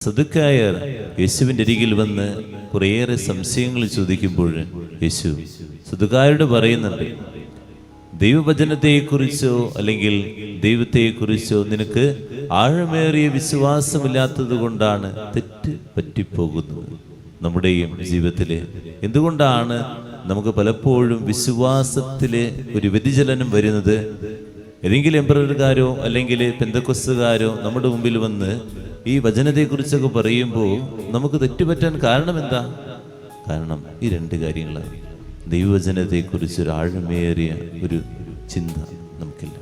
സദുക്കായർ യേശുവിൻ്റെ അരികിൽ വന്ന് കുറേയേറെ സംശയങ്ങൾ ചോദിക്കുമ്പോൾ യേശു സദുക്കായരോട് പറയുന്നുണ്ട്, ദൈവവചനത്തെക്കുറിച്ചോ അല്ലെങ്കിൽ ദൈവത്തെക്കുറിച്ചോ നിനക്ക് ആഴമേറിയ വിശ്വാസമില്ലാത്തത് കൊണ്ടാണ് തെറ്റ് പറ്റിപ്പോകുന്നത്. നമ്മുടെയും ജീവിതത്തിൽ എന്തുകൊണ്ടാണ് നമുക്ക് പലപ്പോഴും വിശ്വാസത്തിലെ ഒരു വ്യതിചലനം വരുന്നത്? ഏതെങ്കിലും എംപറർക്കാരോ അല്ലെങ്കിൽ പെന്തക്കോസ്തുകാരോ നമ്മുടെ മുമ്പിൽ വന്ന് ഈ വചനത്തെക്കുറിച്ചൊക്കെ പറയുമ്പോൾ നമുക്ക് തെറ്റുപറ്റാൻ കാരണം എന്താ? കാരണം ഈ രണ്ട് കാര്യങ്ങളാണ്. ദൈവവചനത്തെക്കുറിച്ച് ഒരു ആഴമേറിയ ഒരു ചിന്ത നമുക്കില്ല.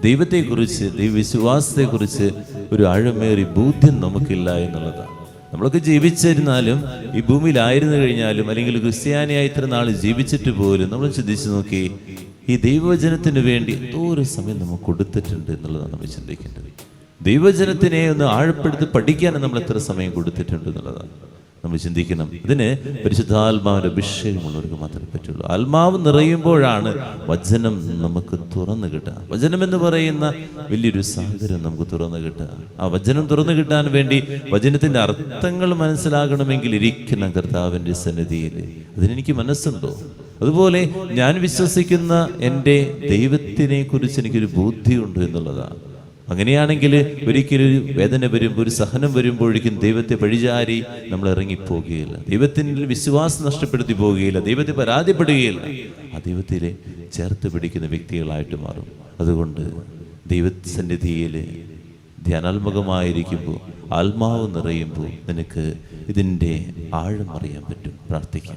ദൈവത്തെക്കുറിച്ച്, ദൈവവിശ്വാസത്തെക്കുറിച്ച് ഒരു ആഴമേറിയ ബോധ്യം നമുക്കില്ല എന്നുള്ളതാണ്. നമ്മളൊക്കെ ജീവിച്ചിരുന്നാലും, ഈ ഭൂമിയിലായിരുന്നു കഴിഞ്ഞാലും, അല്ലെങ്കിൽ ക്രിസ്ത്യാനിയായി ഇത്ര നാൾ ജീവിച്ചിട്ട് പോലും നമ്മൾ ചിന്തിച്ചു നോക്കി, ഈ ദൈവവചനത്തിന് വേണ്ടി എന്തോ ഒരു സമയം നമ്മൾ കൊടുത്തിട്ടുണ്ട് എന്നുള്ളതാണ് നമ്മൾ ചിന്തിക്കേണ്ടത്. ദൈവവചനത്തിനെ ഒന്ന് ആഴപ്പെടുത്തി പഠിക്കാൻ നമ്മൾ എത്ര സമയം കൊടുത്തിട്ടുണ്ട് എന്നുള്ളതാണ് നമ്മൾ ചിന്തിക്കണം. ഇതിന് പരിശുദ്ധാത്മാവിന്റെ അഭിഷേകമുള്ളവർക്ക് മാത്രമേ പറ്റുള്ളൂ. ആത്മാവ് നിറയുമ്പോഴാണ് വചനം നമുക്ക് തുറന്നു കിട്ടുക. വചനം എന്ന് പറയുന്ന വലിയൊരു സാഗരം നമുക്ക് തുറന്നു കിട്ടുക. ആ വചനം തുറന്നു കിട്ടാൻ വേണ്ടി വചനത്തിന്റെ അർത്ഥങ്ങൾ മനസ്സിലാകണമെങ്കിൽ ഇരിക്കണം കർത്താവിന്റെ സന്നിധിയിൽ. അതിനെനിക്ക് മനസ്സുണ്ടോ? അതുപോലെ ഞാൻ വിശ്വസിക്കുന്ന എൻ്റെ ദൈവത്തിനെ കുറിച്ച് എനിക്കൊരു ബോധ്യമുണ്ട് എന്നുള്ളതാണ്. അങ്ങനെയാണെങ്കിൽ ഒരിക്കലും ഒരു വേദന വരുമ്പോൾ, ഒരു സഹനം വരുമ്പോഴേക്കും ദൈവത്തെ പഴിചാരി നമ്മൾ ഇറങ്ങിപ്പോകുകയില്ല, ദൈവത്തിൽ വിശ്വാസം നഷ്ടപ്പെടുത്തി പോവുകയില്ല, ദൈവത്തെ പരാതിപ്പെടുകയില്ല. ആ ദൈവത്തിലെ ചേർത്ത് പിടിക്കുന്ന വ്യക്തികളായിട്ട് മാറും. അതുകൊണ്ട് ദൈവസന്നിധിയിൽ ധ്യാനാത്മകമായിരിക്കുമ്പോൾ, ആത്മാവ് നിറയുമ്പോൾ നിനക്ക് ഇതിൻ്റെ ആഴം അറിയാൻ പറ്റും. പ്രാർത്ഥിക്കാം.